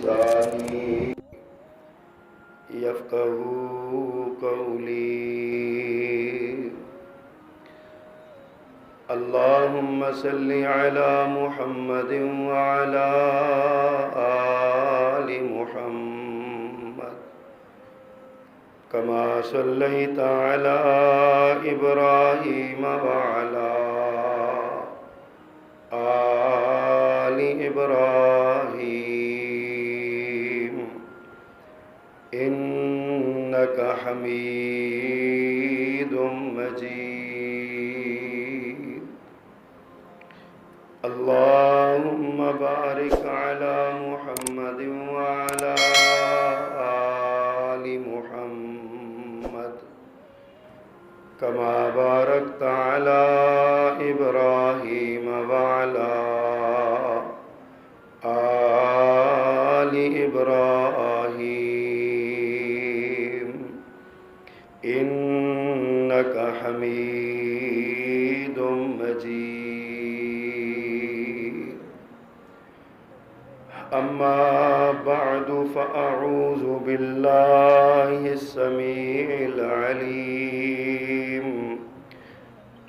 بلساني يفقهوا قولي. اللهم صل على محمد وعلى آل محمد كما صليت على إبراهيم وعلى آل إبراهيم إنك حميد مجيد. اللهم بارك على محمد وعلى آل محمد كما باركت على إبراهيم وعلى آل إبراهيم إنك حميد مجيد. أما بعد فأعوذ بالله السميع العليم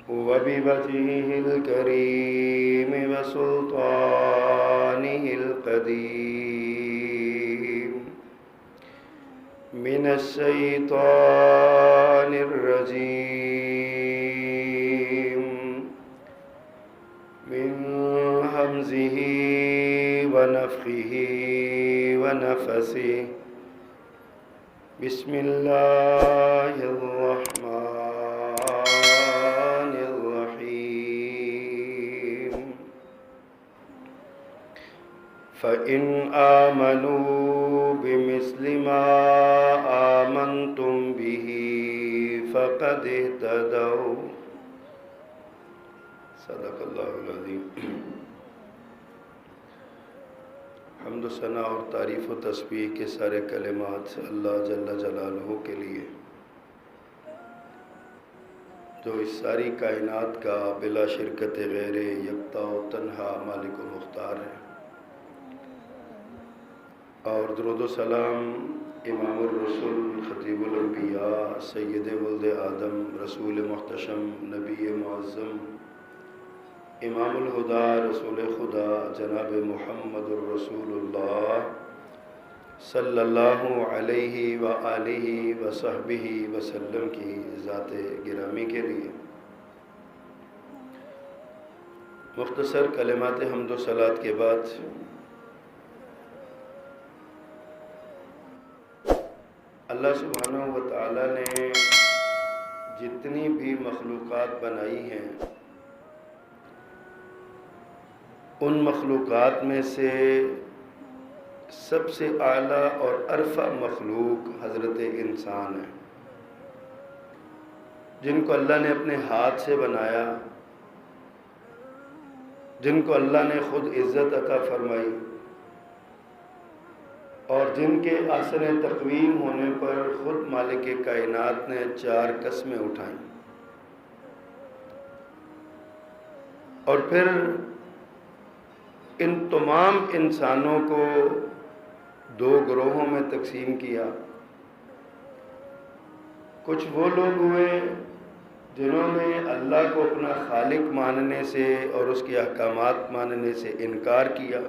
وبوجهه الكريم وسلطانه القديم من الشيطان الرجيم من همزه ونفخه ونفثه. بسم الله الرحمن الرحيم. فإن آمنوا بمثل ما آمنتم به فقد اهتدوا. صدق اللہ العظیم. حمد و ثنا اور تعریف و تسبیح کے سارے کلمات اللہ جل جلالہ کے لیے جو اس ساری کائنات کا بلا شرکت غیر یکتا و تنہا مالک و مختار ہے. اور درود و سلام امام الرسول خطیب الانبیاء سید ولد آدم رسول محتشم نبی معظم امام الہدا رسول خدا جناب محمد الرسول اللہ صلی اللہ علیہ وآلہ وصحبہ وسلم کی ذات گرامی کے لیے مختصر کلمات حمد و صلوات کے بعد اللہ سبحانہ و تعالی نے جتنی بھی مخلوقات بنائی ہیں ان مخلوقات میں سے سب سے اعلیٰ اور ارفع مخلوق حضرت انسان ہے، جن کو اللہ نے اپنے ہاتھ سے بنایا، جن کو اللہ نے خود عزت عطا فرمائی اور جن کے آثر تقویم ہونے پر خود مالک کائنات نے 4 قسمیں اٹھائیں. اور پھر ان تمام انسانوں کو 2 گروہوں میں تقسیم کیا. کچھ وہ لوگ ہوئے جنہوں نے اللہ کو اپنا خالق ماننے سے اور اس کے احکامات ماننے سے انکار کیا،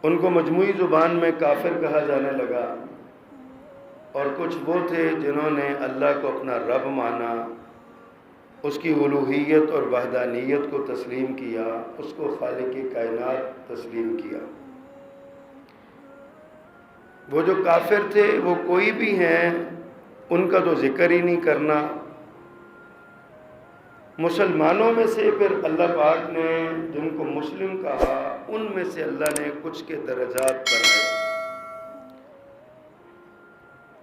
ان کو مجموعی زبان میں کافر کہا جانے لگا. اور کچھ وہ تھے جنہوں نے اللہ کو اپنا رب مانا، اس کی الوہیت اور وحدانیت کو تسلیم کیا، اس کو خالق کائنات تسلیم کیا. وہ جو کافر تھے وہ کوئی بھی ہیں، ان کا تو ذکر ہی نہیں کرنا. مسلمانوں میں سے پھر اللہ پاک نے جن کو مسلم کہا ان میں سے اللہ نے کچھ کے درجات بنائے.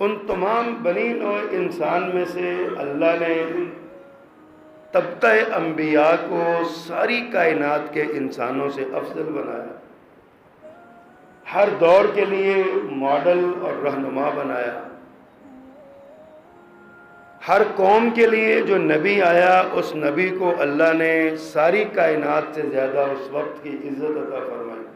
ان تمام بنی نوع انسان میں سے اللہ نے طبقہ انبیاء کو ساری کائنات کے انسانوں سے افضل بنایا، ہر دور کے لیے ماڈل اور رہنما بنایا. ہر قوم کے لیے جو نبی آیا اس نبی کو اللہ نے ساری کائنات سے زیادہ اس وقت کی عزت عطا فرمائی.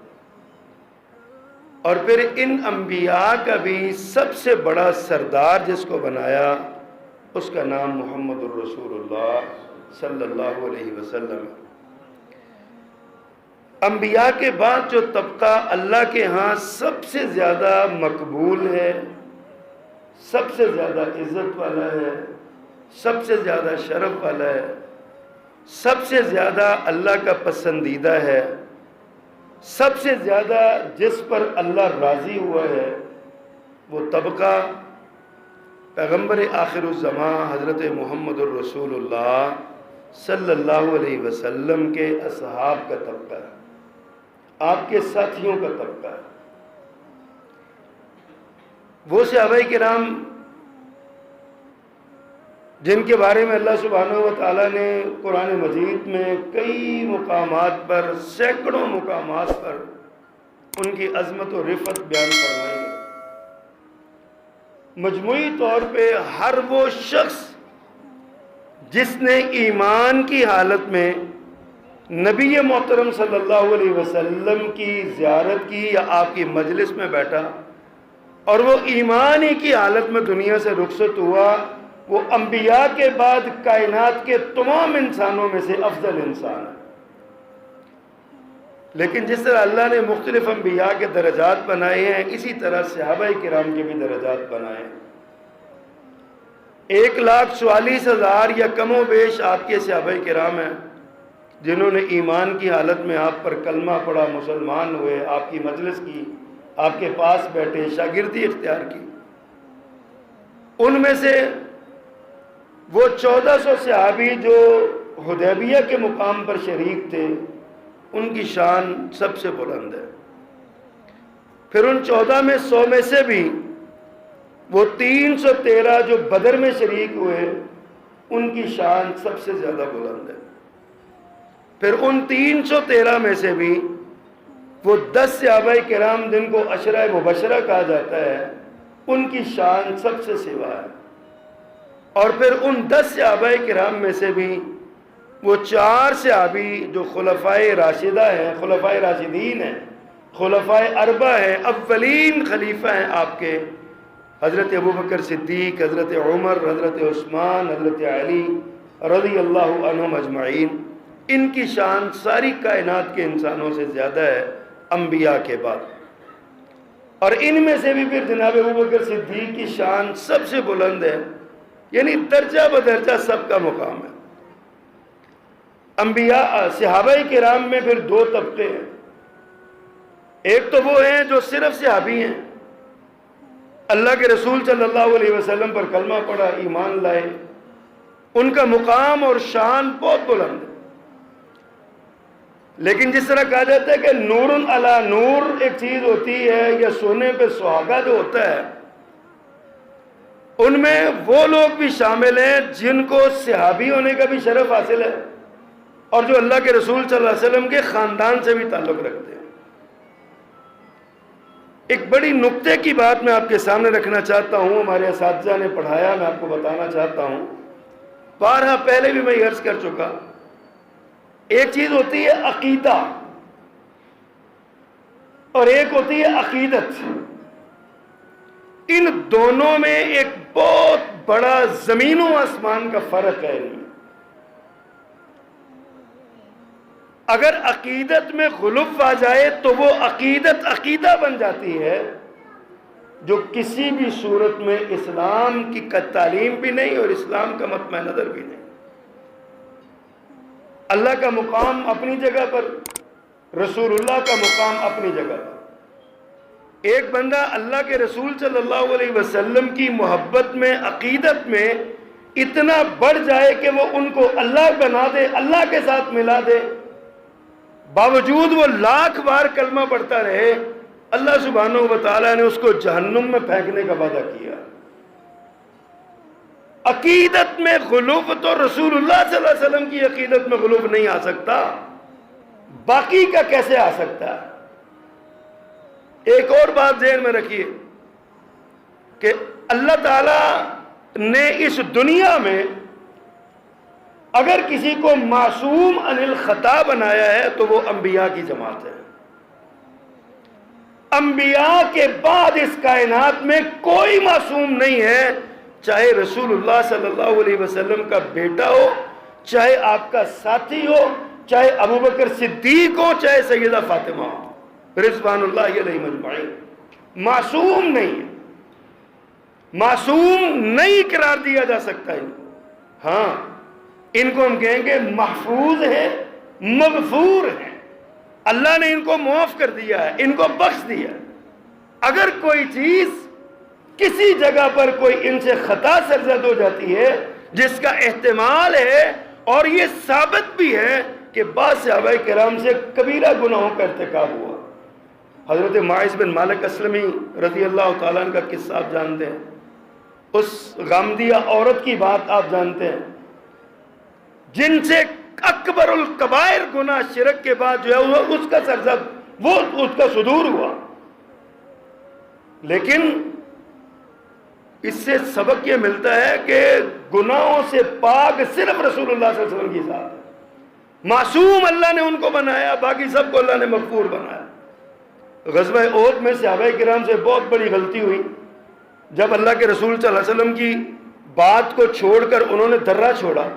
اور پھر ان انبیاء کا بھی سب سے بڑا سردار جس کو بنایا اس کا نام محمد الرسول اللہ صلی اللہ علیہ وسلم ہے۔ انبیاء کے بعد جو طبقہ اللہ کے ہاں سب سے زیادہ مقبول ہے، سب سے زیادہ عزت والا ہے، سب سے زیادہ شرف والا ہے، سب سے زیادہ اللہ کا پسندیدہ ہے، سب سے زیادہ جس پر اللہ راضی ہوا ہے، وہ طبقہ پیغمبر آخر الزمان حضرت محمد الرسول اللہ صلی اللہ علیہ وسلم کے اصحاب کا طبقہ ہے، آپ کے ساتھیوں کا طبقہ ہے۔ وہ صحابہ کرام جن کے بارے میں اللہ سبحانہ و تعالیٰ نے قرآن مجید میں کئی مقامات پر، سینکڑوں مقامات پر ان کی عظمت و رفعت بیان فرمائی ہے۔ مجموعی طور پہ ہر وہ شخص جس نے ایمان کی حالت میں نبی محترم صلی اللہ علیہ وسلم کی زیارت کی یا آپ کی مجلس میں بیٹھا اور وہ ایمان ہی کی حالت میں دنیا سے رخصت ہوا، وہ انبیاء کے بعد کائنات کے تمام انسانوں میں سے افضل انسان ہے۔ لیکن جس طرح اللہ نے مختلف انبیاء کے درجات بنائے ہیں، اسی طرح صحابہ کرام کے بھی درجات بنائے ہیں۔ 1,44,000 یا کم و بیش آپ کے صحابہ کرام ہیں جنہوں نے ایمان کی حالت میں آپ پر کلمہ پڑھا، مسلمان ہوئے، آپ کی مجلس کی، آپ کے پاس بیٹھے، شاگردی اختیار کی۔ ان میں سے وہ 1400 صحابی جو حدیبیہ کے مقام پر شریک تھے، ان کی شان سب سے بلند ہے۔ پھر ان 14 میں 100 میں سے بھی وہ 313 جو بدر میں شریک ہوئے، ان کی شان سب سے زیادہ بلند ہے۔ پھر ان 313 میں سے بھی وہ 10 صحابہ کرام جن کو عشرہ مبشرہ کہا جاتا ہے، ان کی شان سب سے سوا ہے۔ اور پھر ان 10 صحابہ کرام میں سے بھی وہ 4 صحابی جو خلفائے راشدہ ہیں، خلفائے راشدین ہیں، خلفائے اربع ہیں، اولین خلیفہ ہیں آپ کے، حضرت ابوبکر صدیق، حضرت عمر، حضرت عثمان، حضرت علی رضی اللہ عنہم اجمعین، ان کی شان ساری کائنات کے انسانوں سے زیادہ ہے انبیاء کے بعد۔ اور ان میں سے بھی پھر جناب ابوبکر صدیق کی شان سب سے بلند ہے، یعنی درجہ بدرجہ سب کا مقام ہے۔ انبیاء صحابہ کرام میں پھر 2 طبقے ہیں۔ ایک تو وہ ہیں جو صرف صحابی ہیں، اللہ کے رسول صلی اللہ علیہ وسلم پر کلمہ پڑھا، ایمان لائے، ان کا مقام اور شان بہت بلند ہے۔ لیکن جس طرح کہا جاتا ہے کہ نور علی نور ایک چیز ہوتی ہے، یا سونے پہ سہاگا جو ہوتا ہے، ان میں وہ لوگ بھی شامل ہیں جن کو صحابی ہونے کا بھی شرف حاصل ہے اور جو اللہ کے رسول صلی اللہ علیہ وسلم کے خاندان سے بھی تعلق رکھتے ہیں۔ ایک بڑی نکتے کی بات میں آپ کے سامنے رکھنا چاہتا ہوں، ہمارے اساتذہ نے پڑھایا، میں آپ کو بتانا چاہتا ہوں، بارہا پہلے بھی میں یہ عرض کر چکا۔ ایک چیز ہوتی ہے عقیدہ اور ایک ہوتی ہے عقیدت۔ ان دونوں میں ایک بہت بڑا زمین و آسمان کا فرق ہے۔ ان میں اگر عقیدت میں غلو آ جائے تو وہ عقیدت عقیدہ بن جاتی ہے جو کسی بھی صورت میں اسلام کی تعلیم بھی نہیں اور اسلام کا مطمع نظر بھی نہیں۔ اللہ کا مقام اپنی جگہ پر، رسول اللہ کا مقام اپنی جگہ پر۔ ایک بندہ اللہ کے رسول صلی اللہ علیہ وسلم کی محبت میں، عقیدت میں اتنا بڑھ جائے کہ وہ ان کو اللہ بنا دے، اللہ کے ساتھ ملا دے، باوجود وہ 1,00,000 بار کلمہ پڑھتا رہے، اللہ سبحانہ و تعالیٰ نے اس کو جہنم میں پھینکنے کا وعدہ کیا۔ عقیدت میں غلو تو رسول اللہ صلی اللہ علیہ وسلم کی عقیدت میں غلو نہیں آ سکتا، باقی کا کیسے آ سکتا ہے؟ ایک اور بات ذہن میں رکھیے کہ اللہ تعالیٰ نے اس دنیا میں اگر کسی کو معصوم عن الخطا بنایا ہے تو وہ انبیاء کی جماعت ہے۔ انبیاء کے بعد اس کائنات میں کوئی معصوم نہیں ہے، چاہے رسول اللہ صلی اللہ علیہ وسلم کا بیٹا ہو، چاہے آپ کا ساتھی ہو، چاہے ابوبکر صدیق ہو، چاہے سیدہ فاطمہ ہو رضوان اللہ علیہم اجمعین، معصوم نہیں ہے، معصوم نہیں قرار دیا جا سکتا ہے۔ ہاں ان کو ہم کہیں گے محفوظ ہیں، مغفور ہیں، اللہ نے ان کو معاف کر دیا ہے، ان کو بخش دیا ہے۔ اگر کوئی چیز کسی جگہ پر کوئی ان سے خطا سرزد ہو جاتی ہے جس کا احتمال ہے اور یہ ثابت بھی ہے کہ بعض صحابہ کرام سے کبیرہ گناہوں کا ارتکاب ہوا۔ حضرت معاذ بن مالک اسلمی رضی اللہ تعالیٰ عنہ کا قصہ آپ جانتے ہیں، اس غامدیہ عورت کی بات آپ جانتے ہیں جن سے اکبر الکبائر گناہ شرک کے بعد جو ہے اس کا سرزد وہ اس کا صدور ہوا، لیکن اس سے سبق یہ ملتا ہے کہ گناہوں سے پاک صرف رسول اللہ صلی اللہ علیہ وسلم کی ذات ہے، معصوم اللہ نے ان کو بنایا، باقی سب کو اللہ نے مغفور بنایا۔ غزوہ احد میں صحابہ کرام سے بہت بڑی غلطی ہوئی، جب اللہ کے رسول صلی اللہ علیہ وسلم کی بات کو چھوڑ کر انہوں نے درہ چھوڑا،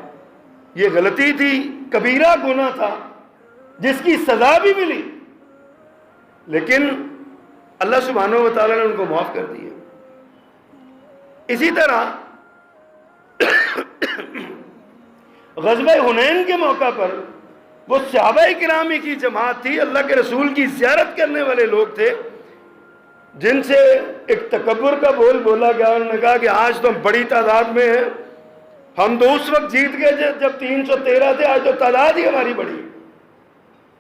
یہ غلطی تھی، کبیرہ گناہ تھا جس کی سزا بھی ملی، لیکن اللہ سبحانہ و تعالیٰ نے ان کو معاف کر دیا۔ اسی طرح غزوہ حنین کے موقع پر وہ صحابہ کرام کی جماعت تھی، اللہ کے رسول کی زیارت کرنے والے لوگ تھے، جن سے ایک تکبر کا بول بولا گیا۔ انہوں نے کہا کہ آج تو ہم بڑی تعداد میں ہیں، ہم تو اس وقت جیت گئے جب 313 تھے، آج تو تعداد ہی ہماری بڑی ہے۔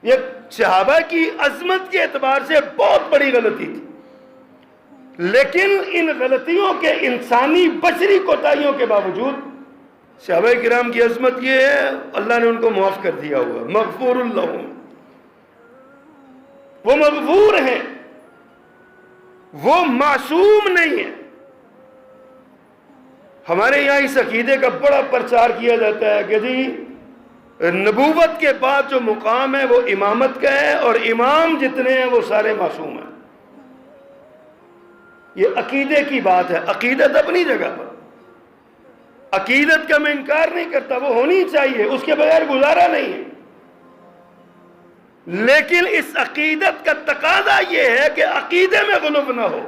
یہ صحابہ کی عظمت کے اعتبار سے بہت بڑی غلطی تھی، لیکن ان غلطیوں کے انسانی بشری کوتاہیوں کے باوجود صحابہ کرام کی عظمت یہ ہے اللہ نے ان کو معاف کر دیا ہوا، مغفور اللہ، وہ مغفور ہیں، وہ معصوم نہیں ہیں۔ ہمارے یہاں اس عقیدے کا بڑا پرچار کیا جاتا ہے کہ جی نبوت کے بعد جو مقام ہے وہ امامت کا ہے، اور امام جتنے ہیں وہ سارے معصوم ہیں۔ یہ عقیدے کی بات ہے، عقیدت اپنی جگہ پر، عقیدت کا میں انکار نہیں کرتا، وہ ہونی چاہیے، اس کے بغیر گزارا نہیں ہے، لیکن اس عقیدت کا تقاضا یہ ہے کہ عقیدے میں غلو نہ ہو۔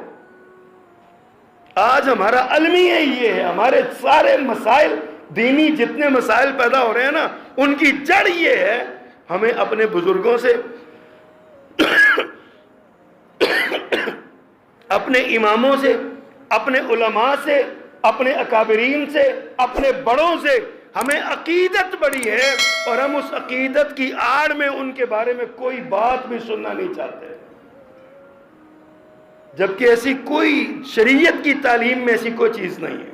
آج ہمارا المیہ یہ ہے، ہمارے سارے مسائل دینی جتنے مسائل پیدا ہو رہے ہیں نا، ان کی جڑ یہ ہے ہمیں اپنے بزرگوں سے، اپنے اماموں سے، اپنے علماء سے، اپنے اکابرین سے، اپنے بڑوں سے ہمیں عقیدت بڑی ہے، اور ہم اس عقیدت کی آڑ میں ان کے بارے میں کوئی بات بھی سننا نہیں چاہتے، جبکہ ایسی کوئی شریعت کی تعلیم میں ایسی کوئی چیز نہیں ہے۔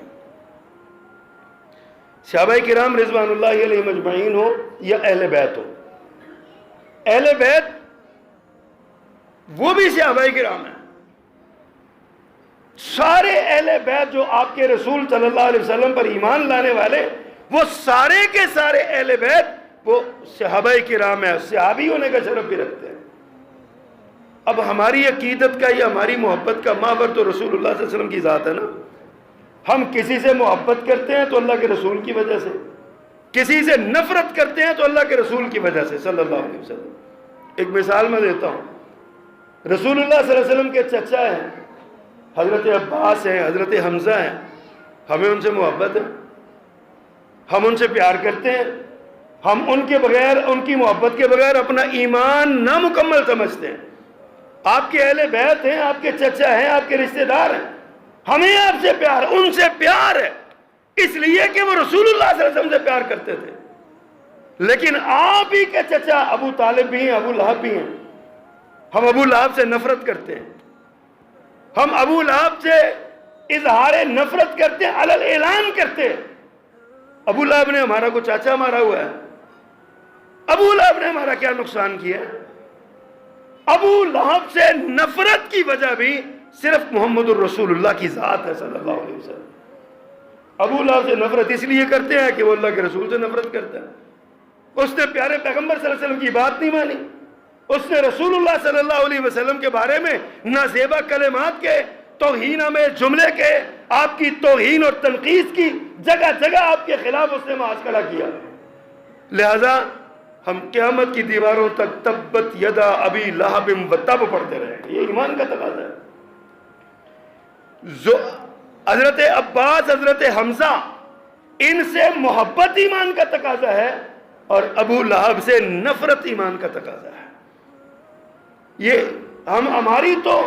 صحابہ کرام رضوان اللہ علیہم اجمعین ہو یا اہل بیت ہو، اہل بیت وہ بھی صحابہ کرام ہیں، سارے اہل بیت جو آپ کے رسول صلی اللہ علیہ وسلم پر ایمان لانے والے، وہ سارے کے سارے اہل بیت وہ صحابہ کرام ہیں، صحابی ہونے کا شرف بھی رکھتے ہیں۔ اب ہماری عقیدت کا یا ہماری محبت کا ماور تو رسول اللہ صلی اللہ علیہ وسلم کی ذات ہے نا۔ ہم کسی سے محبت کرتے ہیں تو اللہ کے رسول کی وجہ سے، کسی سے نفرت کرتے ہیں تو اللہ کے رسول کی وجہ سے صلی اللہ علیہ وسلم۔ ایک مثال میں دیتا ہوں، رسول اللہ صلی اللہ علیہ وسلم کے چچا ہیں، حضرت عباس ہیں، حضرت حمزہ ہیں، ہمیں ان سے محبت ہے، ہم ان سے پیار کرتے ہیں، ہم ان کے بغیر، ان کی محبت کے بغیر اپنا ایمان نامکمل سمجھتے ہیں۔ آپ کے اہل بیت ہیں، آپ کے چچا ہیں، آپ کے رشتہ دار ہیں، ہمیں آپ سے پیار، ان سے پیار ہے، اس لیے کہ وہ رسول اللہ صلی اللہ علیہ وسلم سے پیار کرتے تھے۔ لیکن آپ ہی کے چچا ابو طالب بھی ہیں، ابو لہب بھی ہیں، ہم ابو لہب سے نفرت کرتے ہیں، ہم ابو لہب سے اظہار نفرت کرتے ہیں، علل اعلان کرتے ہیں۔ ابو لہب نے ہمارا کو چاچا مارا ہوا ہے، ابو لہب نے ہمارا کیا نقصان کیا ہے؟ ابو لہب سے نفرت کی وجہ بھی صرف محمد الرسول اللہ کی ذات ہے صلی اللہ علیہ وسلم۔ ابو لہب سے نفرت اس لیے کرتے ہیں کہ وہ اللہ کے رسول سے نفرت کرتا ہے، اس نے پیارے پیغمبر صلی اللہ علیہ وسلم کی بات نہیں مانی، اس نے رسول اللہ صلی اللہ علیہ وسلم کے بارے میں نازیبا کلمات کے، توہین میں جملے کے، آپ کی توہین اور تنقید کی، جگہ جگہ آپ کے خلاف اس نے محاذ کھڑا کیا. لہذا ہم قیامت کی دیواروں تک تبت یدا ابی لہب و تب پڑھتے رہیں گے. یہ ایمان کا تقاضا ہے. حضرت عباس، حضرت حمزہ، ان سے محبت ایمان کا تقاضا ہے، اور ابو لہب سے نفرت ایمان کا تقاضا ہے. یہ ہماری تو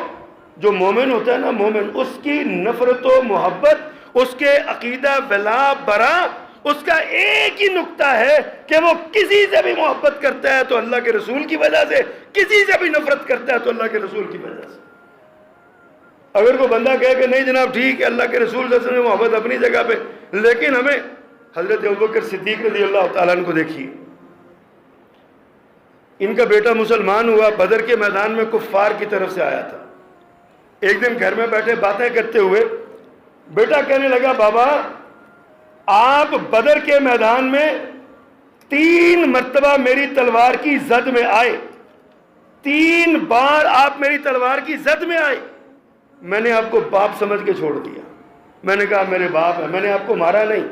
جو مومن ہوتا ہے نا، مومن، اس کی نفرت و محبت، اس کے عقیدہ ولا برا، اس کا ایک ہی نقطہ ہے کہ وہ کسی سے بھی محبت کرتا ہے تو اللہ کے رسول کی وجہ سے، کسی سے بھی نفرت کرتا ہے تو اللہ کے رسول کی وجہ سے. اگر کوئی بندہ کہے کہ نہیں جناب ٹھیک ہے، اللہ کے رسول صلی اللہ علیہ وسلم محبت اپنی جگہ پہ، لیکن ہمیں حضرت ابوبکر صدیق رضی اللہ تعالیٰ عنہ کو دیکھیے. ان کا بیٹا مسلمان ہوا، بدر کے میدان میں کفار کی طرف سے آیا تھا. ایک دن گھر میں بیٹھے باتیں کرتے ہوئے بیٹا کہنے لگا، بابا آپ بدر کے میدان میں 3 مرتبہ میری تلوار کی زد میں آئے، 3 بار آپ میری تلوار کی زد میں آئے، میں نے آپ کو باپ سمجھ کے چھوڑ دیا. میں نے کہا میرے باپ ہے، میں نے آپ کو مارا نہیں.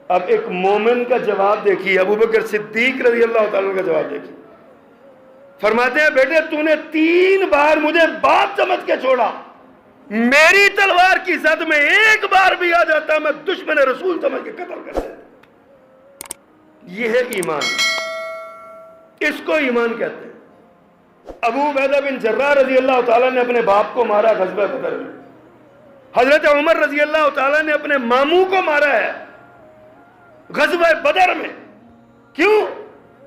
اب ایک مومن کا جواب دیکھیے، ابوبکر صدیق رضی اللہ تعالیٰ کا جواب دیکھیے. فرماتے ہیں بیٹے تو نے 3 بار مجھے باپ سمجھ کے چھوڑا، میری تلوار کی زد میں 1 بار بھی آ جاتا میں دشمن رسول سمجھ کے قتل کر دیتا. یہ ہے ایمان، اس کو ایمان کہتے ہیں. ابو عبیدہ بن جراح رضی اللہ تعالیٰ نے اپنے باپ کو مارا غزوہ بدر میں. حضرت عمر رضی اللہ تعالیٰ نے اپنے ماموں کو مارا ہے غزوہ بدر میں. کیوں؟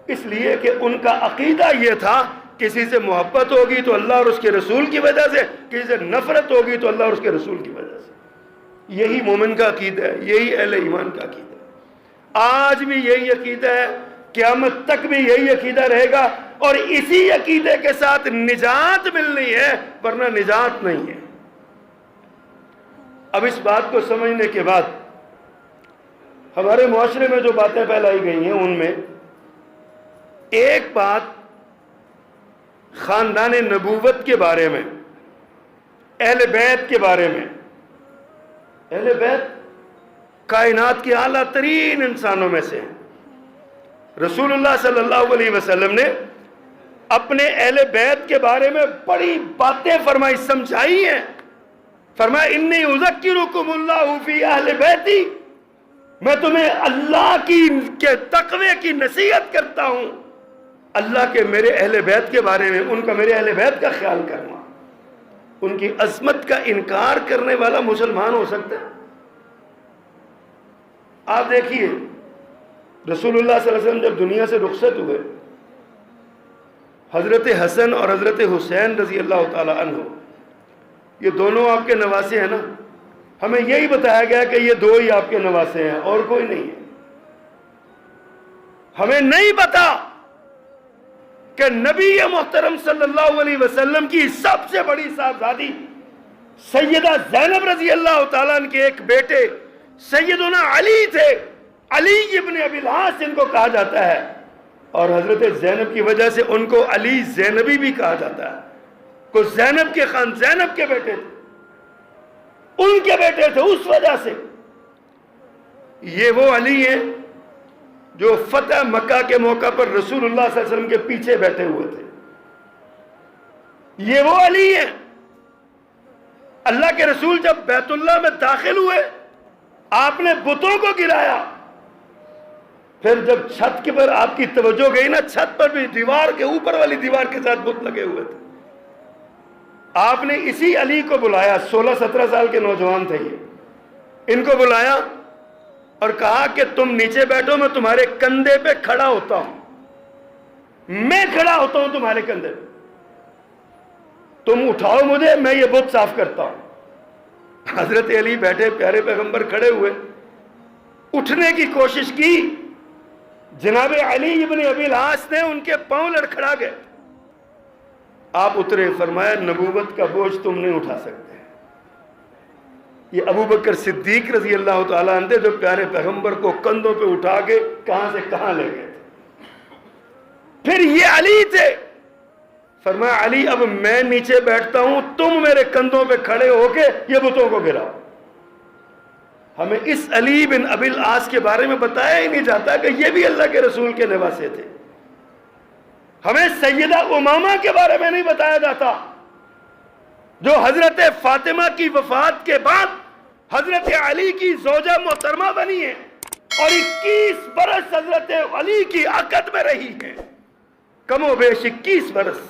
اس لیے کہ ان کا عقیدہ یہ تھا کسی سے محبت ہوگی تو اللہ اور اس کے رسول کی وجہ سے، کسی سے نفرت ہوگی تو اللہ اور اس کے رسول کی وجہ سے. یہی مومن کا عقیدہ ہے، یہی اہل ایمان کا عقیدہ ہے. آج بھی یہی عقیدہ ہے، قیامت تک بھی یہی عقیدہ رہے گا، اور اسی عقیدے کے ساتھ نجات ملنی ہے، ورنہ نجات نہیں ہے. اب اس بات کو سمجھنے کے بعد ہمارے معاشرے میں جو باتیں پھیلائی گئی ہیں ان میں ایک بات خاندان نبوت کے بارے میں، اہل بیت کے بارے میں. اہل بیت کائنات کے اعلیٰ ترین انسانوں میں سے ہیں. رسول اللہ صلی اللہ علیہ وسلم نے اپنے اہل بیت کے بارے میں بڑی باتیں فرمائی، سمجھائی ہیں. فرمایا انی اذکرکم اللہ فی اہل بیتی، میں تمہیں اللہ کے تقوی کی نصیحت کرتا ہوں، اللہ کے میرے اہل بیت کے بارے میں. ان کا میرے اہل بیت کا خیال کرنا. ان کی عظمت کا انکار کرنے والا مسلمان ہو سکتا ہے؟ آپ دیکھیے رسول اللہ صلی اللہ علیہ وسلم جب دنیا سے رخصت ہوئے، حضرت حسن اور حضرت حسین رضی اللہ تعالی عنہ، یہ دونوں آپ کے نواسے ہیں نا. ہمیں یہی بتایا گیا کہ یہ 2 ہی آپ کے نواسے ہیں اور کوئی نہیں ہے. ہمیں نہیں پتا کہ نبی محترم صلی اللہ علیہ وسلم کی سب سے بڑی صاحبزادی سیدہ زینب رضی اللہ تعالیٰ عنہ کے ایک بیٹے سیدنا علی تھے. علی ابن ابی العاص ان کو کہا جاتا ہے، اور حضرت زینب کی وجہ سے ان کو علی زینبی بھی کہا جاتا ہے. کو زینب کے خان زینب کے بیٹے تھے، ان کے بیٹے تھے. اس وجہ سے یہ وہ علی ہیں جو فتح مکہ کے موقع پر رسول اللہ صلی اللہ علیہ وسلم کے پیچھے بیٹھے ہوئے تھے. یہ وہ علی ہیں. اللہ کے رسول جب بیت اللہ میں داخل ہوئے، آپ نے بتوں کو گرایا. پھر جب چھت کے پر آپ کی توجہ گئی نا، چھت پر بھی دیوار کے اوپر والی دیوار کے ساتھ بت لگے ہوئے تھے. آپ نے اسی علی کو بلایا، 16-17 سال کے نوجوان تھے یہ. ان کو بلایا اور کہا کہ تم نیچے بیٹھو، میں تمہارے کندھے پہ کھڑا ہوتا ہوں، میں کھڑا ہوتا ہوں تمہارے کندھے پہ، تم اٹھاؤ مجھے، میں یہ بت صاف کرتا ہوں. حضرت علی بیٹھے، پیارے پیغمبر کھڑے ہوئے، اٹھنے کی کوشش کی. جناب علی ابن ابی العاص نے ان کے پاؤں لڑکھڑا گئے. آپ اترے، فرمایا نبوت کا بوجھ تم نہیں اٹھا سکتے. یہ ابوبکر صدیق رضی اللہ تعالیٰ عنہ جو پیارے پیغمبر کو کندھوں پہ اٹھا کے کہاں سے کہاں لے گئے تھے. پھر یہ علی تھے فرمایا علی اب میں نیچے بیٹھتا ہوں، تم میرے کندھوں پہ کھڑے ہو کے یہ بتوں کو گراؤ۔ ہمیں اس علی بن ابی العاص کے بارے میں بتایا ہی نہیں جاتا کہ یہ بھی اللہ کے رسول کے نواسے تھے۔ ہمیں سیدہ امامہ کے بارے میں نہیں بتایا جاتا، جو حضرت فاطمہ کی وفات کے بعد حضرت علی کی زوجہ محترمہ بنی ہے اور 21 برس حضرت علی کی عقد میں رہی ہے، کم و بیش 21 برس۔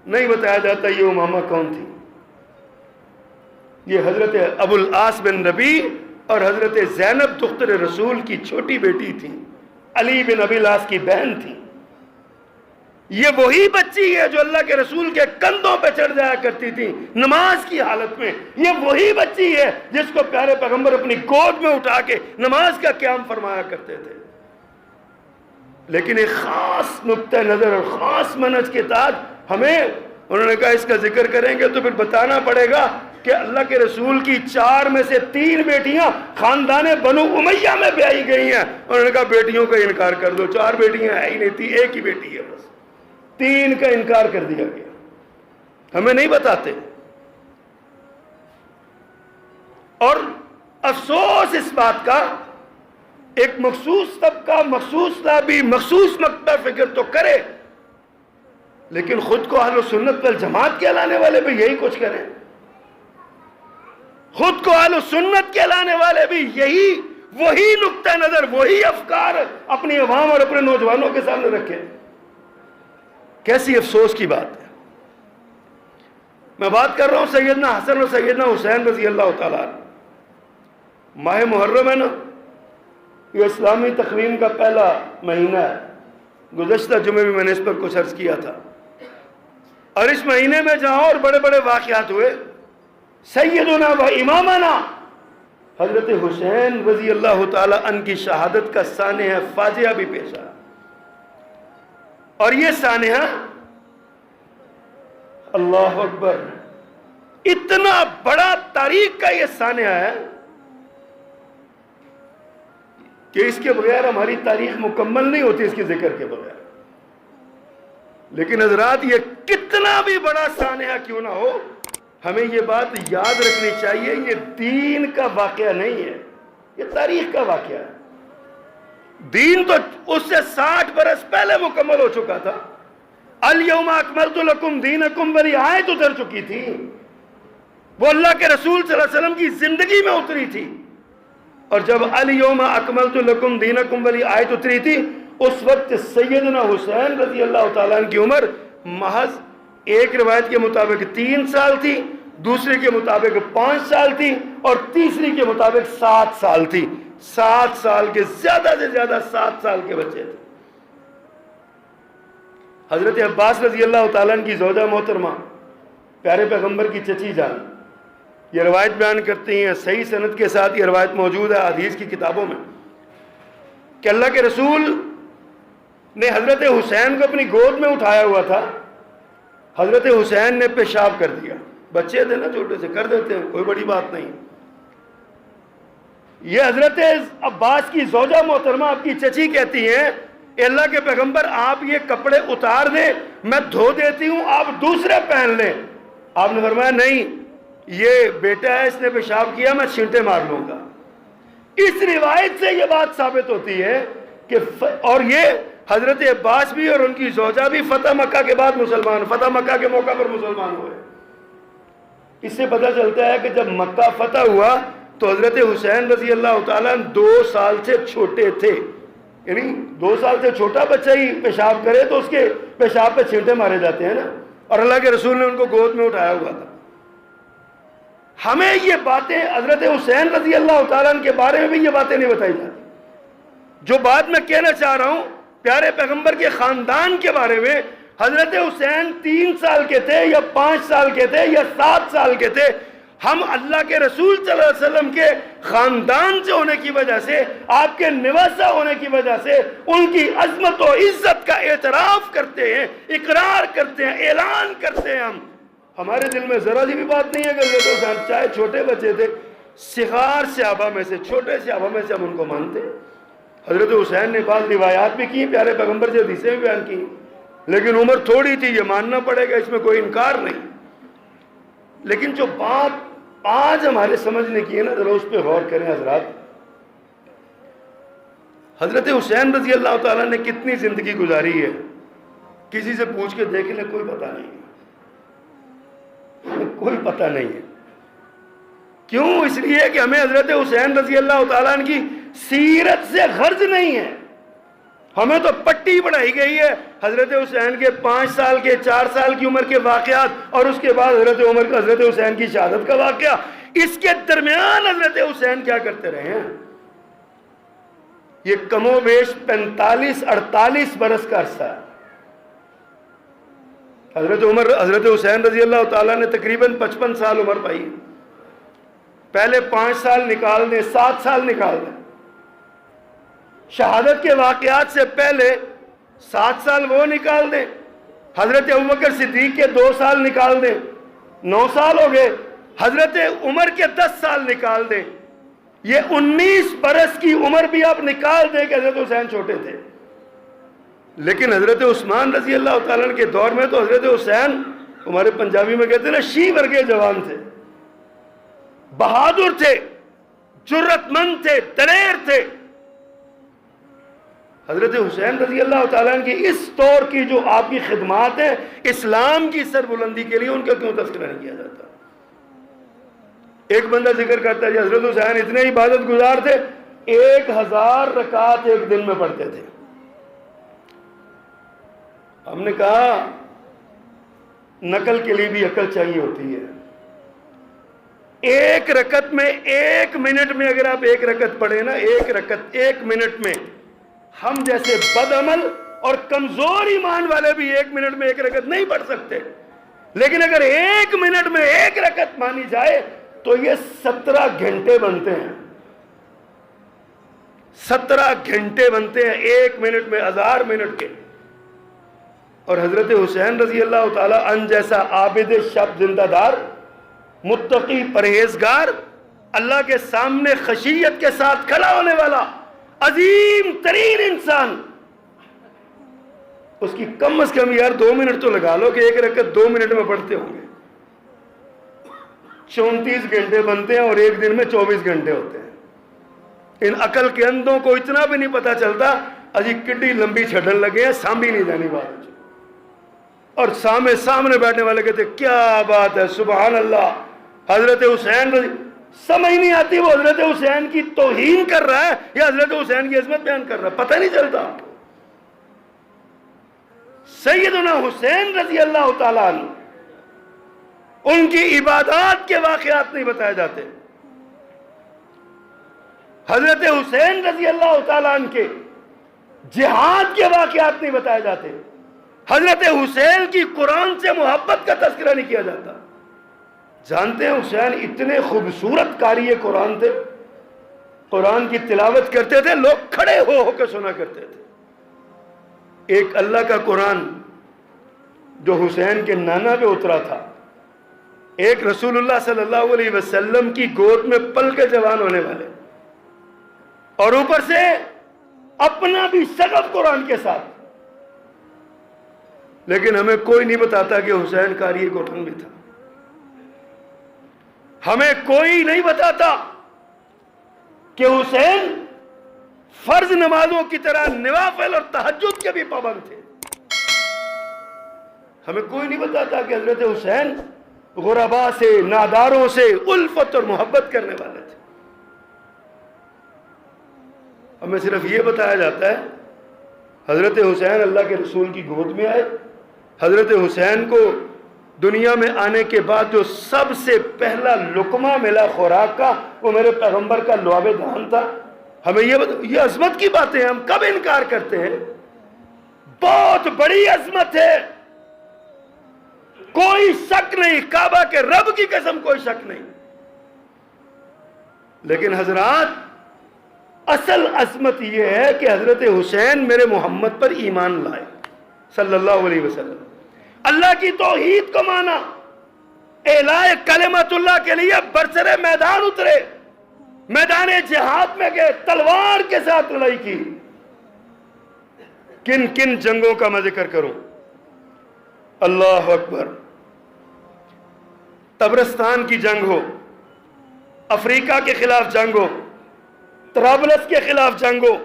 نہیں بتایا جاتا یہ امامہ کون تھی۔ یہ حضرت ابو العاص بن ربیع اور حضرت زینب دختر رسول کی چھوٹی بیٹی تھی، علی بن ابی العاص کی بہن تھی۔ یہ وہی بچی ہے جو اللہ کے رسول کے کندھوں پہ چڑھ جایا کرتی تھی نماز کی حالت میں۔ یہ وہی بچی ہے جس کو پیارے پیغمبر اپنی گود میں اٹھا کے نماز کا قیام فرمایا کرتے تھے۔ لیکن ایک خاص نقطہ نظر اور خاص منہج کے تحت ہمیں انہوں نے کہا اس کا ذکر کریں گے تو پھر بتانا پڑے گا کہ اللہ کے رسول کی 4 میں سے 3 بیٹیاں خاندان بنو امیہ میں بیائی گئی ہیں۔ انہوں نے کہا بیٹیوں کا انکار کر دو، 4 بیٹیاں ہے ہی نہیں تھی، ایک ہی بیٹی ہے بس، 3 کا انکار کر دیا گیا۔ ہمیں نہیں بتاتے، اور افسوس اس بات کا ایک مخصوص طبقہ، مخصوص لابی، مخصوص مکتب فکر تو کرے، لیکن خود کو اہل سنت والجماعت کہلانے والے بھی یہی کچھ کریں، خود کو اہل سنت کہلانے والے بھی یہی وہی نقطہ نظر، وہی افکار اپنی عوام اور اپنے نوجوانوں کے سامنے رکھیں۔ کیسی افسوس کی بات ہے۔ میں بات کر رہا ہوں سیدنا حسن اور سیدنا حسین رضی اللہ تعالیٰ عنہ۔ ماہ محرم ہے نا، یہ اسلامی تقویم کا پہلا مہینہ ہے۔ گزشتہ جمعے بھی میں نے اس پر کچھ عرض کیا تھا، اور اس مہینے میں جہاں اور بڑے بڑے واقعات ہوئے، سیدنا و امامنا حضرت حسین رضی اللہ تعالیٰ عنہ کی شہادت کا سانحہ فاجعہ بھی پیش آیا، اور یہ سانحہ اللہ اکبر اتنا بڑا تاریخ کا یہ سانحہ ہے کہ اس کے بغیر ہماری تاریخ مکمل نہیں ہوتی، اس کے ذکر کے بغیر۔ لیکن حضرات یہ کتنا بھی بڑا سانحہ کیوں نہ ہو، ہمیں یہ بات یاد رکھنی چاہیے، یہ دین کا واقعہ نہیں ہے، یہ تاریخ کا واقعہ ہے۔ دین تو اس سے 60 برس پہلے مکمل ہو چکا تھا۔ الیوم اکملت لکم دینکم والی آیت اتر چکی تھی، وہ اللہ کے رسول صلی اللہ علیہ وسلم کی زندگی میں اتری تھی، اور جب الیوم اکملت لکم دینکم والی آیت اتری تھی اس وقت سیدنا حسین رضی اللہ تعالیٰ عنہ کی عمر محض ایک روایت کے مطابق 3 سال تھی، دوسرے کے مطابق 5 سال تھی، اور تیسری کے مطابق 7 سال تھی۔ 7 سال کے زیادہ سے زیادہ 7 سال کے بچے تھے۔ حضرت عباس رضی اللہ تعالیٰ عنہ کی زوجہ محترمہ پیارے پیغمبر کی چچی جان یہ روایت بیان کرتی ہیں، صحیح سند کے ساتھ یہ روایت موجود ہے حدیث کی کتابوں میں، کہ اللہ کے رسول نے حضرت حسین کو اپنی گود میں اٹھایا ہوا تھا۔ حضرت حسین نے پیشاب کر دیا، بچے تھے نا چھوٹے سے، کر دیتے ہیں، کوئی بڑی بات نہیں۔ یہ حضرت عباس کی زوجہ محترمہ آپ کی چچی کہتی ہیں اے اللہ کے پیغمبر آپ یہ کپڑے اتار دیں، میں دھو دیتی ہوں، آپ دوسرے پہن لیں۔ آپ نے فرمایا نہیں، یہ بیٹا ہے، اس نے پیشاب کیا، میں چھینٹے مار لوں گا۔ اس روایت سے یہ بات ثابت ہوتی ہے کہ اور یہ حضرت عباس بھی اور ان کی زوجہ بھی فتح مکہ کے بعد مسلمان، فتح مکہ کے موقع پر مسلمان ہوئے۔ اس سے پتہ چلتا ہے کہ جب مکہ فتح ہوا تو حضرت حسین رضی اللہ تعالیٰ 2 سال سے چھوٹے تھے، یعنی 2 سال سے چھوٹا بچہ ہی پیشاب کرے تو اس کے پیشاب پہ چھینٹے مارے جاتے ہیں نا، اور اللہ کے رسول نے ان کو گود میں اٹھایا ہوا تھا۔ ہمیں یہ باتیں حضرت حسین رضی اللہ تعالیٰ عنہ کے بارے میں بھی یہ باتیں نہیں بتائی جاتی۔ جو بات میں کہنا چاہ رہا ہوں پیارے پیغمبر کے خاندان کے بارے میں، حضرت حسین 3 سال کے تھے یا 5 سال کے تھے یا 7 سال کے تھے، ہم اللہ کے رسول صلی اللہ علیہ وسلم کے خاندان سے ہونے کی وجہ سے، آپ کے نواسا ہونے کی وجہ سے ان کی عظمت و عزت کا اعتراف کرتے ہیں، اقرار کرتے ہیں، اعلان کرتے ہیں۔ ہمارے دل میں ذرا سی بھی بات نہیں ہے کہ حضرت حسین چاہے چھوٹے بچے تھے، صغار صحابہ میں سے، چھوٹے صحابہ میں سے ہم ان کو مانتے ہیں۔ حضرت حسین نے بعض روایات بھی کی، پیارے پیغمبر سے حدیثیں بھی بیان کی لیکن عمر تھوڑی تھی، یہ ماننا پڑے گا، اس میں کوئی انکار نہیں. لیکن جو بات آج ہمارے سمجھنے کی ہے نا، ذرا اس پہ غور کریں حضرات. حضرت حسین رضی اللہ تعالیٰ نے کتنی زندگی گزاری ہے، کسی سے پوچھ کے دیکھ لیں، کوئی پتہ نہیں ہے، کوئی پتہ نہیں ہے. کیوں؟ اس لیے کہ ہمیں حضرت حسین رضی اللہ تعالیٰ عنہ کی سیرت سے غرض نہیں ہے. ہمیں تو پٹی پڑھائی گئی ہے حضرت حسین کے 5 سال کے 4 سال کی عمر کے واقعات، اور اس کے بعد حضرت حسین کی شہادت کا واقعہ. اس کے درمیان حضرت حسین کیا کرتے رہے ہیں؟ یہ کم و بیش 45-48 برس کا عرصہ ہے. حضرت حسین رضی اللہ تعالیٰ نے تقریباً 55 سال عمر پائی. پہلے 5 سال نکال دیں، 7 سال نکال دیں. شہادت کے واقعات سے پہلے 7 سال وہ نکال دیں. حضرت ابوبکر صدیق کے 2 سال نکال دیں، 9 سال ہو گئے. حضرت عمر کے 10 سال نکال دیں، یہ 19 برس کی عمر بھی آپ نکال دیں کہ حضرت حسین چھوٹے تھے. لیکن حضرت عثمان رضی اللہ تعالیٰ کے دور میں تو حضرت حسین، ہمارے پنجابی میں کہتے ہیں نا، شی ورگے جوان تھے، بہادر تھے، جرت مند تھے، دلیر تھے. حضرت حسین رضی اللہ تعالیٰ کی اس دور کی جو آپ کی خدمات ہیں اسلام کی سربلندی کے لیے، ان کا کیوں تذکرہ نہیں کیا جاتا؟ ایک بندہ ذکر کرتا ہے کہ حضرت حسین اتنے عبادت گزار تھے، 1000 رکعت ایک دن میں پڑھتے تھے. ہم نے کہا نقل کے لیے بھی عقل چاہیے ہوتی ہے. 1 رکعت میں 1 منٹ میں اگر آپ 1 رکعت پڑھیں نا، 1 رکعت 1 منٹ میں، ہم جیسے بد عمل اور کمزور ایمان والے بھی 1 منٹ میں 1 رکعت نہیں پڑھ سکتے. لیکن اگر 1 منٹ میں 1 رکعت مانی جائے تو یہ 17 گھنٹے بنتے ہیں. 17 گھنٹے بنتے ہیں 1 منٹ میں، 1000 منٹ کے. اور حضرت حسین رضی اللہ تعالیٰ عنہ جیسا عابد شب زندہ دار، متقی پرہیزگار، اللہ کے سامنے خشیت کے ساتھ کھڑا ہونے والا عظیم ترین انسان، اس کی کم از کم یار 2 منٹ تو لگا لو کہ 1 رکعت 2 منٹ میں پڑھتے ہوں گے. 34 گھنٹے بنتے ہیں اور ایک دن میں 24 گھنٹے ہوتے ہیں. ان عقل کے اندھوں کو اتنا بھی نہیں پتا چلتا، اجی کڈی لمبی چھڑن لگے ہیں، سامبھی نہیں جانی بات. اور سامنے بیٹھنے والے کہتے ہیں کیا بات ہے، سبحان اللہ. حضرت حسین سمجھ نہیں آتی وہ حضرت حسین کی توہین کر رہا ہے یا حضرت حسین کی عظمت بیان کر رہا ہے، پتہ نہیں چلتا. سیدنا حسین رضی اللہ تعالیٰ عنہ، ان کی عبادات کے واقعات نہیں بتائے جاتے. حضرت حسین رضی اللہ تعالیٰ عنہ کے جہاد کے واقعات نہیں بتائے جاتے. حضرت حسین کی قرآن سے محبت کا تذکرہ نہیں کیا جاتا. جانتے ہیں حسین اتنے خوبصورت قاری قرآن تھے، قرآن کی تلاوت کرتے تھے، لوگ کھڑے ہو کے سنا کرتے تھے. ایک اللہ کا قرآن جو حسین کے نانا پہ اترا تھا، ایک رسول اللہ صلی اللہ علیہ وسلم کی گود میں پل کے جوان ہونے والے، اور اوپر سے اپنا بھی شغف قرآن کے ساتھ. لیکن ہمیں کوئی نہیں بتاتا کہ حسین قاری قرآن بھی تھا. ہمیں کوئی نہیں بتاتا کہ حسین فرض نمازوں کی طرح نوافل اور تہجد کے بھی پابند تھے. ہمیں کوئی نہیں بتاتا کہ حضرت حسین غربا سے، ناداروں سے الفت اور محبت کرنے والے تھے. ہمیں صرف یہ بتایا جاتا ہے حضرت حسین اللہ کے رسول کی گود میں آئے. حضرت حسین کو دنیا میں آنے کے بعد جو سب سے پہلا لقمہ ملا خوراک کا، وہ میرے پیغمبر کا لعاب دہن تھا. ہمیں یہ عظمت کی باتیں ہم کب انکار کرتے ہیں؟ بہت بڑی عظمت ہے، کوئی شک نہیں، کعبہ کے رب کی قسم کوئی شک نہیں. لیکن حضرات اصل عظمت یہ ہے کہ حضرت حسین میرے محمد پر ایمان لائے صلی اللہ علیہ وسلم، اللہ کی توحید کو مانا، اعلاء کلمت اللہ کے لیے برسر میدان اترے، میدان جہاد میں گئے، تلوار کے ساتھ لڑائی کی. کن کن جنگوں کا میں ذکر کروں؟ اللہ اکبر. تبرستان کی جنگ ہو، افریقہ کے خلاف جنگ ہو، طرابلس کے خلاف جنگ ہو،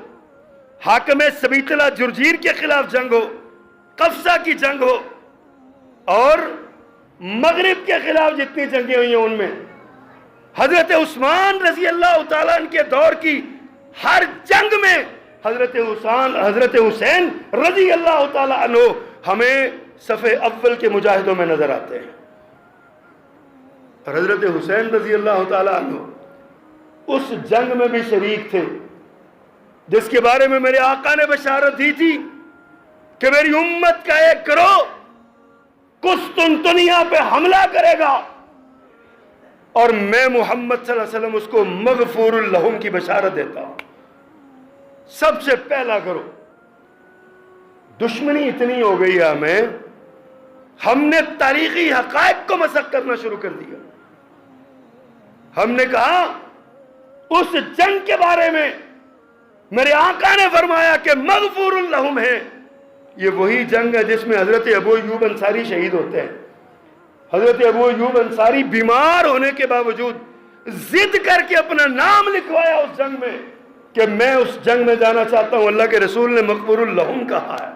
حاکم سبیتلا جرجیر کے خلاف جنگ ہو، قفصہ کی جنگ ہو، اور مغرب کے خلاف جتنی جنگیں ہوئی ہیں ان میں حضرت عثمان رضی اللہ تعالیٰ عنہ کے دور کی ہر جنگ میں حضرت حسین رضی اللہ تعالیٰ عنہ ہمیں صف اول کے مجاہدوں میں نظر آتے ہیں. اور حضرت حسین رضی اللہ تعالیٰ عنہ اس جنگ میں بھی شریک تھے جس کے بارے میں میرے آقا نے بشارت دی تھی کہ میری امت کا ایک گروہ قسطنطنیہ پہ حملہ کرے گا اور میں محمد صلی اللہ علیہ وسلم اس کو مغفور لہم کی بشارت دیتا ہوں. سب سے پہلا گروہ. دشمنی اتنی ہو گئی ہے ہم نے تاریخی حقائق کو مسخ کرنا شروع کر دیا. ہم نے کہا اس جنگ کے بارے میں میرے آقا نے فرمایا کہ مغفور لہم ہے. یہ وہی جنگ ہے جس میں حضرت ابو ایوب انصاری شہید ہوتے ہیں. حضرت ابو ایوب انصاری بیمار ہونے کے باوجود ضد کر کے اپنا نام لکھوایا اس جنگ میں کہ میں اس جنگ میں جانا چاہتا ہوں. اللہ کے رسول نے مغفور لہم کہا ہے.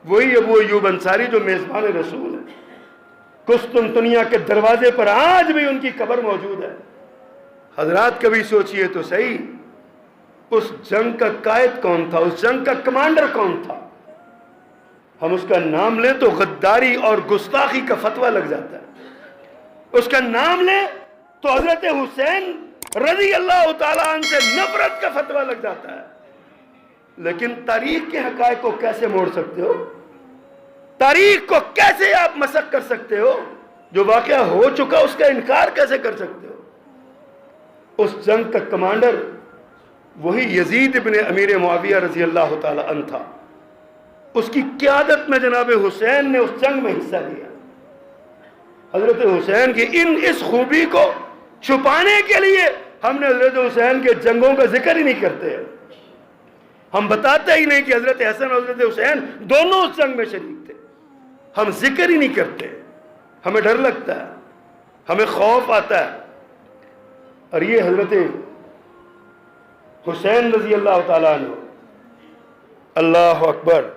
وہی ابو ایوب انصاری جو میزبان رسول ہے. قسطنطنیہ کے دروازے پر آج بھی ان کی قبر موجود ہے. حضرات کبھی سوچئے تو صحیح اس جنگ کا قائد کون تھا, اس جنگ کا کمانڈر کون تھا. ہم اس کا نام لیں تو غداری اور گستاخی کا فتویٰ لگ جاتا ہے. اس کا نام لیں تو حضرت حسین رضی اللہ تعالیٰ عنہ سے نفرت کا فتویٰ لگ جاتا ہے. لیکن تاریخ کے حقائق کو کیسے موڑ سکتے ہو؟ تاریخ کو کیسے آپ مسخ کر سکتے ہو؟ جو واقعہ ہو چکا اس کا انکار کیسے کر سکتے ہو؟ اس جنگ کا کمانڈر وہی یزید ابن امیر معاویہ رضی اللہ تعالیٰ عنہ تھا. اس کی قیادت میں جناب حسین نے اس جنگ میں حصہ لیا. حضرت حسین کی اس خوبی کو چھپانے کے لیے ہم نے حضرت حسین کے جنگوں کا ذکر ہی نہیں کرتے. ہم بتاتے ہی نہیں کہ حضرت حسن اور حضرت حسین دونوں اس جنگ میں شریک تھے. ہم ذکر ہی نہیں کرتے. ہمیں ڈر لگتا ہے, ہمیں خوف آتا ہے. اور یہ حضرت حسین رضی اللہ تعالیٰ عنہ, اللہ اکبر,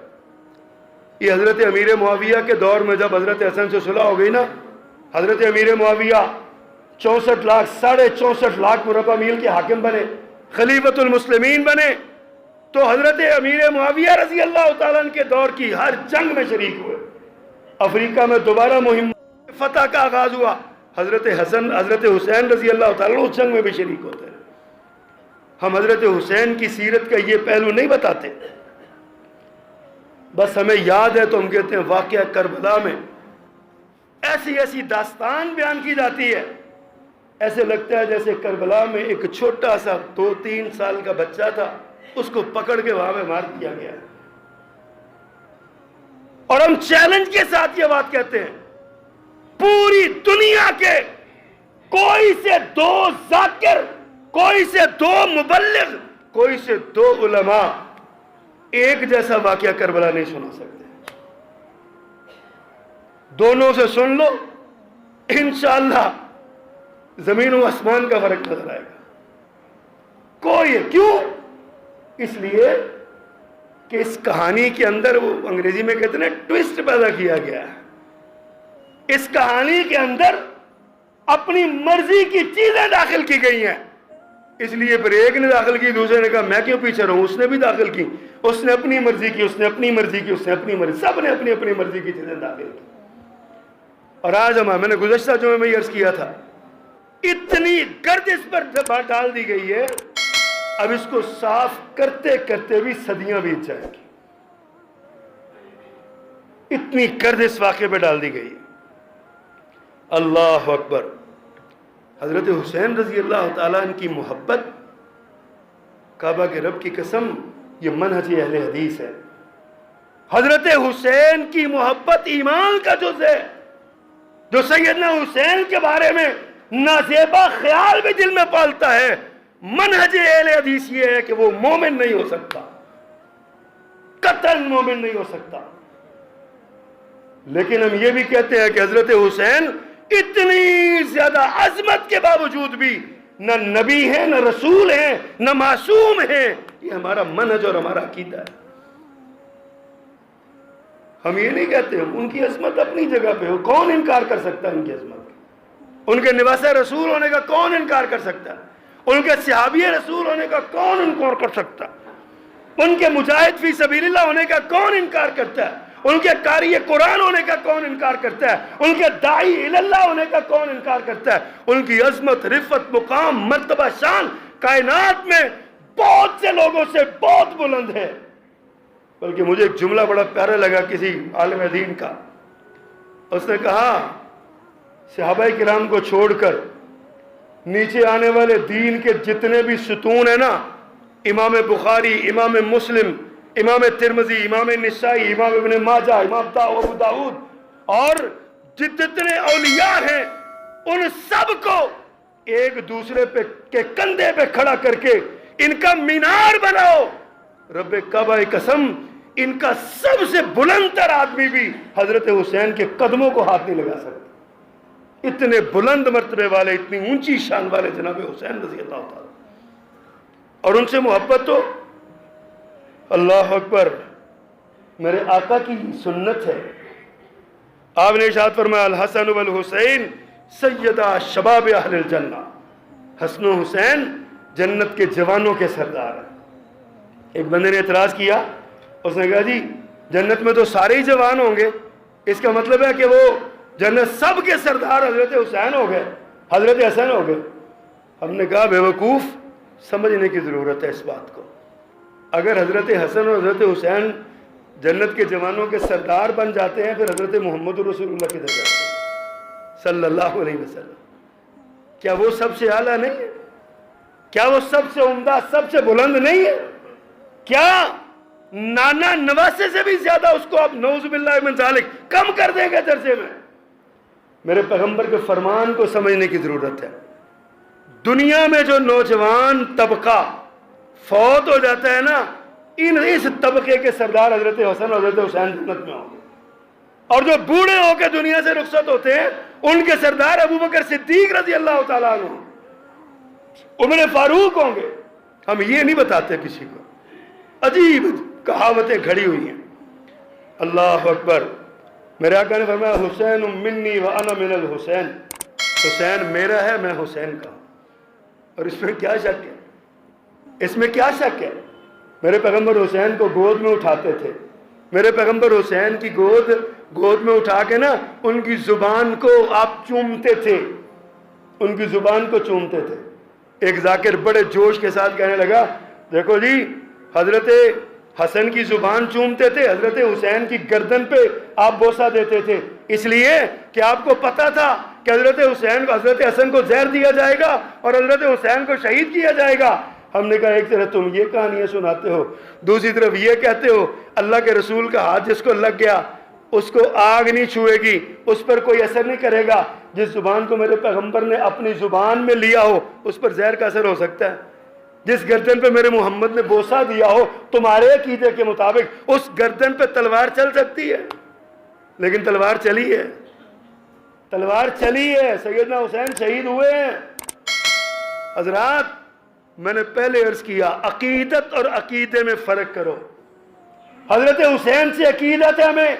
یہ حضرت امیر معاویہ کے دور میں جب حضرت حسن سے صلح ہو گئی نا, حضرت امیر معاویہ 64 لاکھ مربع میل کے حاکم بنے, خلیفۃ المسلمین بنے, تو حضرت امیر معاویہ رضی اللہ تعالیٰ عنہ کے دور کی ہر جنگ میں شریک ہوئے. افریقہ میں دوبارہ مہم فتح کا آغاز ہوا, حضرت حسین رضی اللہ تعالیٰ عنہ اس جنگ میں بھی شریک ہوتے ہیں. ہم حضرت حسین کی سیرت کا یہ پہلو نہیں بتاتے, بس ہمیں یاد ہے تو ہم کہتے ہیں واقعہ کربلا میں ایسی داستان بیان کی جاتی ہے, ایسے لگتا ہے جیسے کربلا میں ایک چھوٹا سا 2-3 سال کا بچہ تھا, اس کو پکڑ کے وہاں پہ مار دیا گیا. اور ہم چیلنج کے ساتھ یہ بات کہتے ہیں, پوری دنیا کے کوئی سے 2 ذاکر, کوئی سے 2 مبلغ, کوئی سے 2 علماء ایک جیسا واقعہ کربلا نہیں سنا سکتے. دونوں سے سن لو, انشاءاللہ زمین و آسمان کا فرق نظر آئے گا. کوئی کیوں؟ اس لیے کہ اس کہانی کے اندر, وہ انگریزی میں کہتے ہیں ٹویسٹ پیدا کیا گیا ہے. اس کہانی کے اندر اپنی مرضی کی چیزیں داخل کی گئی ہیں. اس لیے پھر ایک نے داخل کی, دوسرے نے کہا میں کیوں پیچھے رہوں, اس نے بھی داخل کی, اس نے اپنی مرضی کی, اس نے اپنی مرضی کی, اس نے اپنی مرضی, سب نے اپنی اپنی مرضی کی چیزیں داخل کی. اور آج میں نے گزشتہ جمعے میں یہ عرض کیا تھا, اتنی گرد اس پر ڈال دی گئی ہے, اب اس کو صاف کرتے کرتے بھی صدیاں بیت جائیں گی. اتنی گرد اس واقعے پہ ڈال دی گئی ہے. اللہ اکبر. حضرت حسین رضی اللہ تعالیٰ عنہ کی محبت, کعبہ کے رب کی قسم, یہ منہج اہل حدیث ہے. حضرت حسین کی محبت ایمان کا جز ہے. جو سیدنا حسین کے بارے میں نازیبا خیال بھی دل میں پالتا ہے, منہج اہل حدیث یہ ہے کہ وہ مومن نہیں ہو سکتا, قطعاً مومن نہیں ہو سکتا. لیکن ہم یہ بھی کہتے ہیں کہ حضرت حسین اتنی زیادہ عظمت کے باوجود بھی نہ نبی ہیں، نہ رسول ہیں، نہ معصوم ہیں. یہ ہمارا منہج اور ہمارا عقیدہ ہے. ہم یہ نہیں کہتے، ان کی عظمت اپنی جگہ پہ ہو، کون انکار کر سکتا ہے ان کی عظمت کا؟ ان کے نواسہ رسول ہونے کا کون انکار کر سکتا ہے؟ ان کے صحابی رسول ہونے کا کون انکار کر سکتا ہے؟ ان کے مجاہد فی سبیل اللہ ہونے کا کون انکار کرتا ہے؟ ان کے قاری قرآن ہونے کا کون انکار کرتا ہے؟ ان کے داعی اللہ ہونے کا کون انکار کرتا ہے؟ ان کی عظمت، رفت، مقام، مرتبہ، شان کائنات میں بہت سے لوگوں سے بہت بلند ہے. بلکہ مجھے ایک جملہ بڑا پیارا لگا کسی عالم دین کا. اس نے کہا صحابہ کرام کو چھوڑ کر نیچے آنے والے دین کے جتنے بھی ستون ہیں نا، امام بخاری، امام مسلم، امام ترمذی، امام نسائی، امام ابن ماجہ، امام ابو داؤد، اور جتنے اولیاء ہیں ان سب کو ایک دوسرے کے کندھے پہ کھڑا کر کے ان کا مینار بناؤ. رب کعبہ قسم، ان کا سب سے بلند تر آدمی بھی حضرت حسین کے قدموں کو ہاتھ نہیں لگا سکتا. اتنے بلند مرتبے والے، اتنی اونچی شان والے جناب حسین رضی اللہ تعالیٰ، اور ان سے محبت تو اللہ اکبر میرے آقا کی سنت ہے. آپ نے ارشاد فرمایا الحسن والحسین سیدہ شباب اہل الجنہ. حسن و حسین جنت کے جوانوں کے سردار ہیں. ایک بندے نے اعتراض کیا، اس نے کہا جی جنت میں تو سارے ہی جوان ہوں گے، اس کا مطلب ہے کہ وہ جنت سب کے سردار حضرت حسین ہو گئے، حضرت حسن ہو گئے. ہم نے کہا بے وقوف، سمجھنے کی ضرورت ہے اس بات کو. اگر حضرت حسن اور حضرت حسین جنت کے جوانوں کے سردار بن جاتے ہیں، پھر حضرت محمد رسول اللہ کی طرف جاتے ہیں صلی اللہ علیہ وسلم. کیا وہ سب سے اعلیٰ نہیں ہے؟ کیا وہ سب سے عمدہ، سب سے بلند نہیں ہے؟ کیا نانا نواسے سے بھی زیادہ اس کو آپ نعوذ باللہ من ذالک کم کر دیں گے درجے میں؟ میرے پیغمبر کے فرمان کو سمجھنے کی ضرورت ہے. دنیا میں جو نوجوان طبقہ فوت ہو جاتا ہے نا، اس طبقے کے سردار حضرت حسن اور حضرت حسین جنت میں ہوں گے. اور جو بوڑھے ہو کے دنیا سے رخصت ہوتے ہیں، ان کے سردار ابو بکر صدیق رضی اللہ تعالیٰ عنہ، عمر فاروق ہوں گے. ہم یہ نہیں بتاتے کسی کو، عجیب کہاوتیں گھڑی ہوئی ہیں. اللہ اکبر. میرے آقا نے فرمایا حسین منی وانا من الحسین. حسین میرا ہے، میں حسین کا ہوں. اور اس میں کیا شک ہے؟ اس میں کیا شک ہے؟ میرے پیغمبر حسین کو گود میں اٹھاتے تھے. میرے پیغمبر حسین کی گود میں اٹھا کے نا ان کی زبان کو آپ چومتے تھے، ان کی زبان کو چومتے تھے. ایک ذاکر بڑے جوش کے ساتھ کہنے لگا دیکھو جی، حضرت حسن کی زبان چومتے تھے، حضرت حسین کی گردن پہ آپ بوسہ دیتے تھے، اس لیے کہ آپ کو پتا تھا کہ حضرت حسن کو زہر دیا جائے گا اور حضرت حسین کو شہید کیا جائے گا. ہم نے کہا ایک طرف تم یہ کہانیاں سناتے ہو، دوسری طرف یہ کہتے ہو اللہ کے رسول کا ہاتھ جس کو لگ گیا اس کو آگ نہیں چھوئے گی، اس پر کوئی اثر نہیں کرے گا. جس زبان کو میرے پیغمبر نے اپنی زبان میں لیا ہو اس پر زہر کا اثر ہو سکتا ہے. جس گردن پہ میرے محمد نے بوسہ دیا ہو تمہارے عقیدے کے مطابق اس گردن پہ تلوار چل سکتی ہے؟ لیکن تلوار چلی ہے، تلوار چلی ہے. سیدنا حسین شہید ہوئے ہیں. حضرات میں نے پہلے عرض کیا عقیدت اور عقیدے میں فرق کرو. حضرت حسین سے عقیدت ہے ہمیں،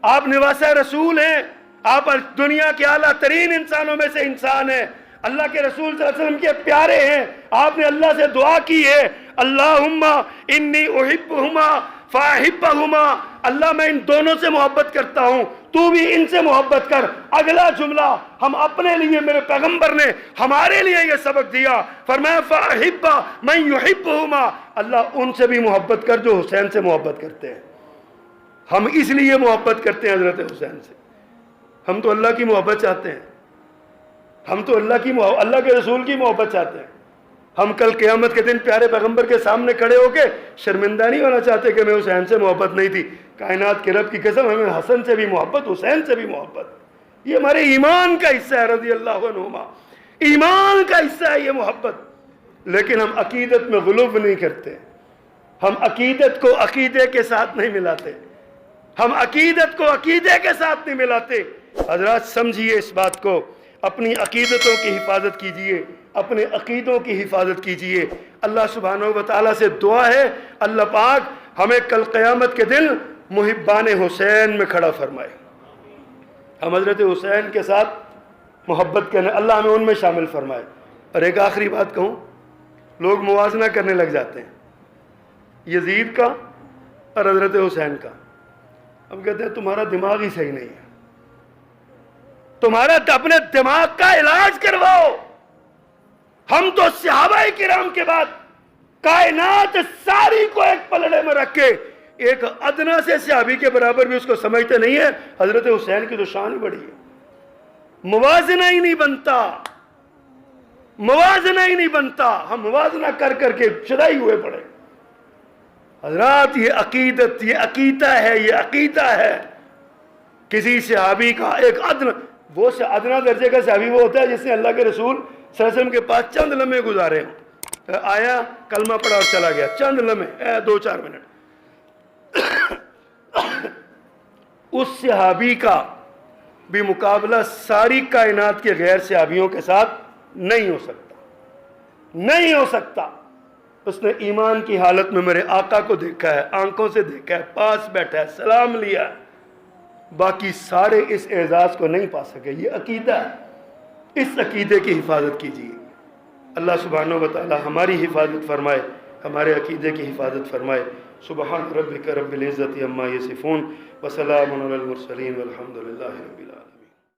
آپ نواسہ رسول ہیں، آپ دنیا کے اعلیٰ ترین انسانوں میں سے انسان ہیں، اللہ کے رسول صلی اللہ علیہ وسلم کے پیارے ہیں. آپ نے اللہ سے دعا کی ہے اللہم انی احبہما فاحبہما، اللہ میں ان دونوں سے محبت کرتا ہوں، تو بھی ان سے محبت کر. اگلا جملہ ہم اپنے لیے، میرے پیغمبر نے ہمارے لیے یہ سبق دیا، فرمایا فاحب من یحبہما، اللہ ان سے بھی محبت کر جو حسین سے محبت کرتے ہیں. ہم اس لیے محبت کرتے ہیں حضرت حسین سے. ہم تو اللہ کی محبت چاہتے ہیں، ہم تو اللہ کے رسول کی محبت چاہتے ہیں. ہم کل قیامت کے دن پیارے پیغمبر کے سامنے کھڑے ہو کے شرمندہ نہیں ہونا چاہتے کہ میں حسین سے محبت نہیں تھی. کائنات کے رب کی قسم ہمیں حسن سے بھی محبت، حسین سے بھی محبت. یہ ہمارے ایمان کا حصہ ہے رضی اللہ عنہما، ایمان کا حصہ ہے یہ محبت. لیکن ہم عقیدت میں غلو نہیں کرتے، ہم عقیدت کو عقیدے کے ساتھ نہیں ملاتے. ہم عقیدت کو عقیدے کے ساتھ نہیں ملاتے۔ حضرات سمجھیے اس بات کو، اپنی عقیدتوں کی حفاظت کیجئے، اپنے عقیدوں کی حفاظت کیجئے۔ اللہ سبحانہ و تعالیٰ سے دعا ہے اللہ پاک ہمیں کل قیامت کے دن محبان حسین میں کھڑا فرمائے، ہم حضرت حسین کے ساتھ محبت کرنے، اللہ ہمیں ان میں شامل فرمائے۔ اور ایک آخری بات کہوں، لوگ موازنہ کرنے لگ جاتے ہیں یزید کا اور حضرت حسین کا۔ ہم کہتے ہیں تمہارا دماغ ہی صحیح نہیں ہے، تمہارا اپنے دماغ کا علاج کرواؤ۔ ہم تو صحابہ کرام کے بعد کائنات ساری کو ایک پلڑے میں رکھ کے ایک ادنا سے صحابی کے برابر بھی اس کو سمجھتے نہیں ہے۔ حضرت حسین کی تو شان ہی بڑی ہے، موازنہ ہی نہیں بنتا، موازنہ ہی نہیں بنتا، ہم موازنہ کر کر کے شدائی ہوئے پڑے۔ حضرات یہ عقیدت، یہ عقیدہ ہے، یہ عقیدہ ہے۔ کسی صحابی کا ایک ادنا، وہ ادنا درجے کا صحابی وہ ہوتا ہے جس نے اللہ کے رسول صلی اللہ علیہ وسلم کے پاس چند لمحے گزارے ہوں، آیا کلمہ پڑھا اور چلا گیا، چند لمحے، 2-4 منٹ۔ اس صحابی کا بھی مقابلہ ساری کائنات کے غیر صحابیوں کے ساتھ نہیں ہو سکتا، نہیں ہو سکتا۔ اس نے ایمان کی حالت میں میرے آقا کو دیکھا ہے، آنکھوں سے دیکھا ہے، پاس بیٹھا ہے، سلام لیا ہے، باقی سارے اس اعزاز کو نہیں پا سکے۔ یہ عقیدہ ہے، اس عقیدے کی حفاظت کیجیے۔ اللہ سبحانہ و تعالی ہماری حفاظت فرمائے، ہمارے عقیدے کی حفاظت فرمائے۔ سبحان ربک رب العزت عما یصفون وسلام علی المرسلین والحمد للہ رب العالمین۔